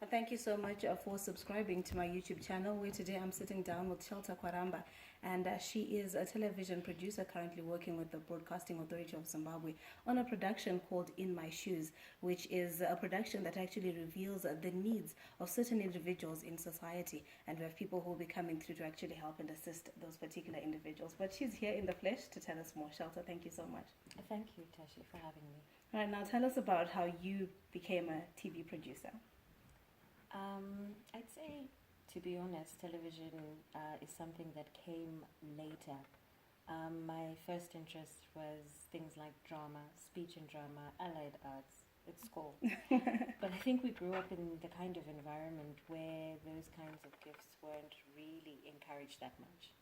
Thank you so much for subscribing to my YouTube channel, where today I'm sitting down with Shelta Kwaramba, and she is a television producer currently working with the Broadcasting Authority of Zimbabwe on a production called In My Shoes, which is a production that actually reveals the needs of certain individuals in society, and we have people who will be coming through to actually help and assist those particular individuals. But she's here in the flesh to tell us more. Shelta, thank you so much. Thank you, Tashi, for having me. All right, now tell us about how you became a TV producer. I'd say, to be honest, television is something that came later. My first interest was things like drama, speech and drama, allied arts at school. But I think we grew up in the kind of environment where those kinds of gifts weren't really encouraged that much.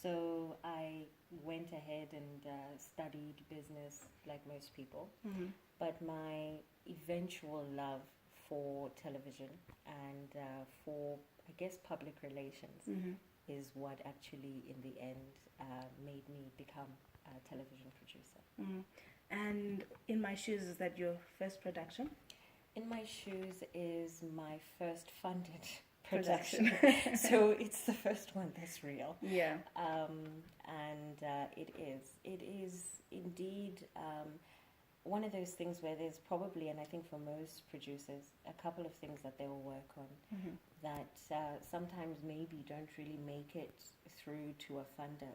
So I went ahead and studied business like most people. Mm-hmm. But my eventual love for television and for, I guess, public relations Mm-hmm. is what actually, in the end, made me become a television producer. Mm-hmm. And In My Shoes, is that your first production? In My Shoes is my first funded Production. production. So it's the first one that's real. Yeah. And it is. It is indeed one of those things where there's probably, and I think for most producers, a couple of things that they will work on Mm-hmm. that sometimes maybe don't really make it through to a funder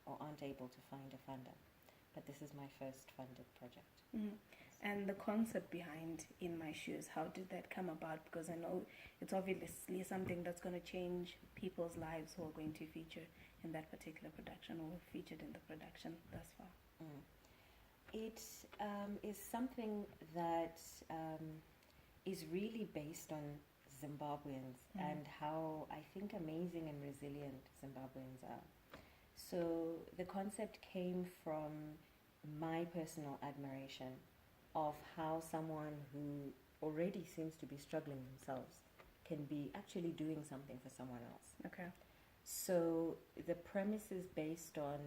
or aren't able to find a funder. But this is my first funded project. Mm-hmm. And the concept behind In My Shoes, how did that come about? Because I know it's obviously something that's going to change people's lives who are going to feature in that particular production or featured in the production thus far. Mm. It is something that is really based on Zimbabweans and how I think amazing and resilient Zimbabweans are. So the concept came from my personal admiration of how someone who already seems to be struggling themselves can be actually doing something for someone else. Okay. So the premise is based on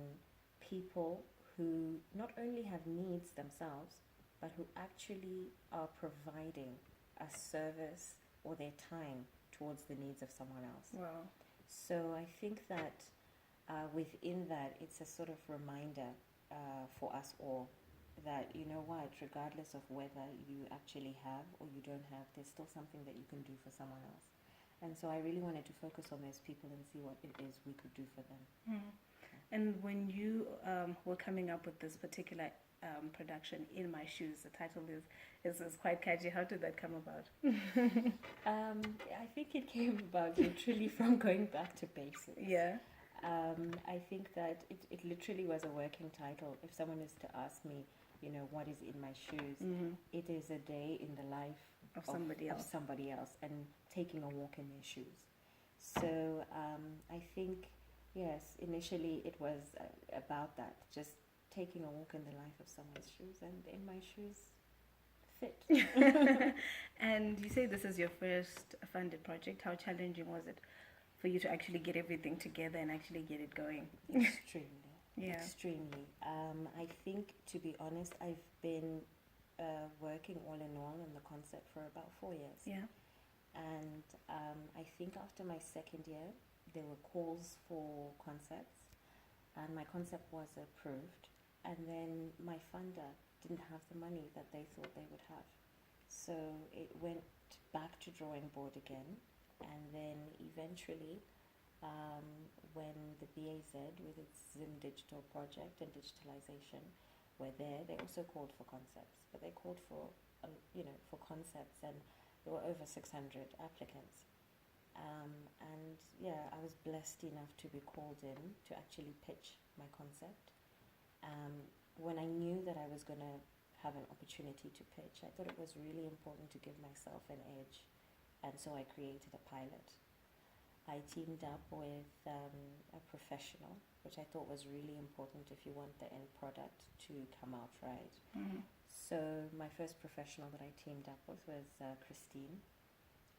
people who not only have needs themselves, but who actually are providing a service or their time towards the needs of someone else. Wow. So I think that within that, it's a sort of reminder for us all that, you know what, regardless of whether you actually have or you don't have, there's still something that you can do for someone else. And so I really wanted to focus on those people and see what it is we could do for them. Mm. And when you were coming up with this particular production, In My Shoes, the title is quite catchy. How did that come about? I think it came about literally from going back to basics. Yeah. I think that it literally was a working title. If someone is to ask me, you know, what is in my shoes, Mm-hmm. it is a day in the life Of somebody else. of somebody else and taking a walk in their shoes. So I think, yes, initially it was about that, just taking a walk in the life of someone's shoes, and In My Shoes fit. And you say this is your first funded project. How challenging was it for you to actually get everything together and actually get it going? Extremely. Yeah. Extremely. I think, to be honest, I've been working all in all on the concept for about 4 years. Yeah. And I think after my second year, there were calls for concepts, and my concept was approved. And then my funder didn't have the money that they thought they would have. So it went back to drawing board again. And then eventually, when the BAZ, with its Zim Digital project and digitalization, were there, they also called for concepts. But they called for, for concepts, and there were over 600 applicants. And yeah, I was blessed enough to be called in to actually pitch my concept. When I knew that I was going to have an opportunity to pitch, I thought it was really important to give myself an edge. And so I created a pilot. I teamed up with a professional, which I thought was really important if you want the end product to come out right. Mm-hmm. So my first professional that I teamed up with was Christine,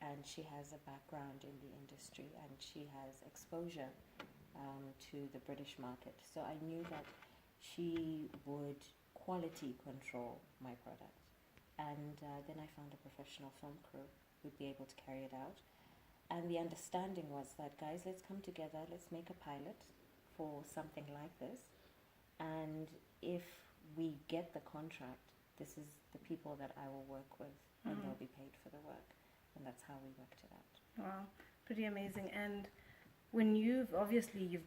and she has a background in the industry and she has exposure to the British market. So I knew that she would quality control my product. And then I found a professional film crew would be able to carry it out. And the understanding was that, guys, let's come together, let's make a pilot for something like this. And if we get the contract, this is the people that I will work with, and they'll be paid for the work. And that's how we worked it out. Wow, pretty amazing. And when you've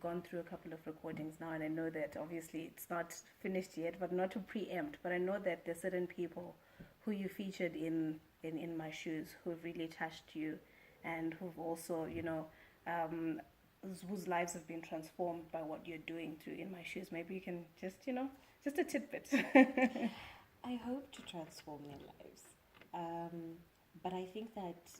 gone through a couple of recordings now, and I know that obviously it's not finished yet, but not to preempt, but I know that there's certain people who you featured in My Shoes who've really touched you, and who've also, whose lives have been transformed by what you're doing through In My Shoes. Maybe you can just a tidbit. I hope to transform their lives. But I think that,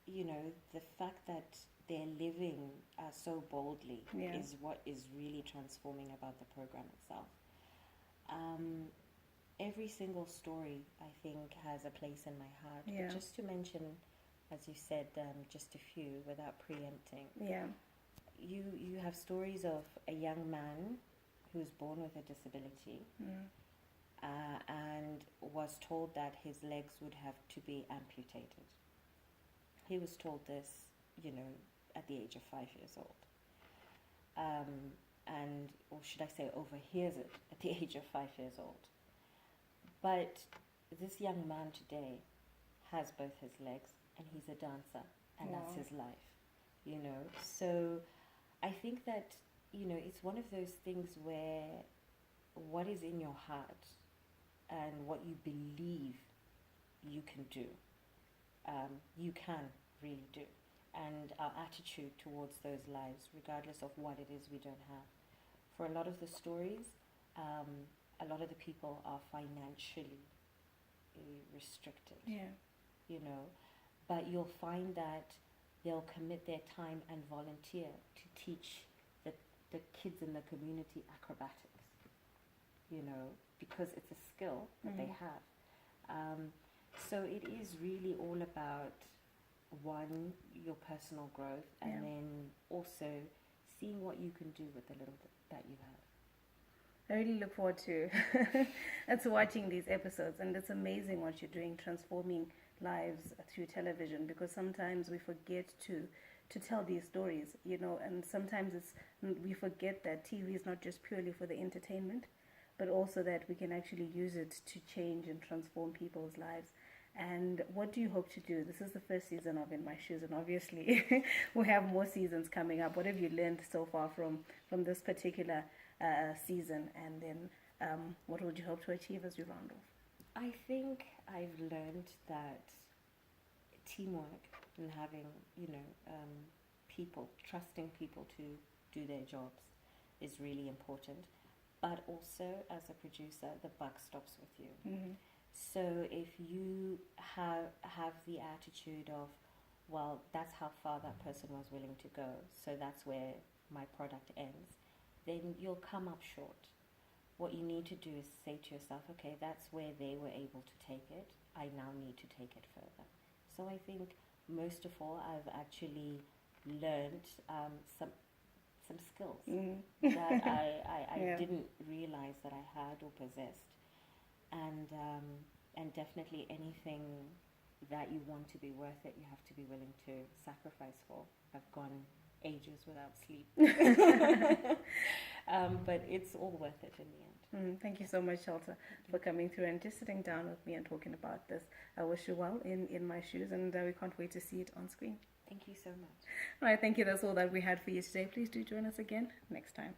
the fact that they're living so boldly is what is really transforming about the program itself. Every single story, I think, has a place in my heart. Yeah. But just to mention, as you said, just a few without preempting. Yeah. You have stories of a young man who's born with a disability and was told that his legs would have to be amputated. He was told this, at the age of 5 years old. Or should I say, overhears it at the age of 5 years old. But this young man today has both his legs, and he's a dancer, and that's his life, So I think that, it's one of those things where what is in your heart and what you believe you can do, you can really do. And our attitude towards those lives, regardless of what it is we don't have. For a lot of the stories, a lot of the people are financially restricted. Yeah. But you'll find that they'll commit their time and volunteer to teach the kids in the community acrobatics, because it's a skill that they have. So it is really all about, one, your personal growth, and then also seeing what you can do with the little that you have. I really look forward to watching these episodes, and it's amazing what you're doing, transforming lives through television, because sometimes we forget to tell these stories, and sometimes we forget that TV is not just purely for the entertainment, but also that we can actually use it to change and transform people's lives. And what do you hope to do? This is the first season of In My Shoes, and obviously we have more seasons coming up. What have you learned so far from this particular season, and then what would you hope to achieve as you round off? I think I've learned that teamwork and having, trusting people to do their jobs is really important. But also, as a producer, the buck stops with you. Mm-hmm. So if you have the attitude of, well, that's how far that person was willing to go, so that's where my product ends, then you'll come up short. What you need to do is say to yourself, okay, that's where they were able to take it, I now need to take it further. So I think most of all, I've actually learned some skills that I didn't realize that I had or possessed. And definitely anything that you want to be worth it, you have to be willing to sacrifice for. I've gone ages without sleep. But it's all worth it in the end. Thank you so much, Shelter, for coming through and just sitting down with me and talking about this. I wish you well in My Shoes, and we can't wait to see it on screen. Thank you so much. All right, thank you. That's all that we had for you today. Please do join us again next time.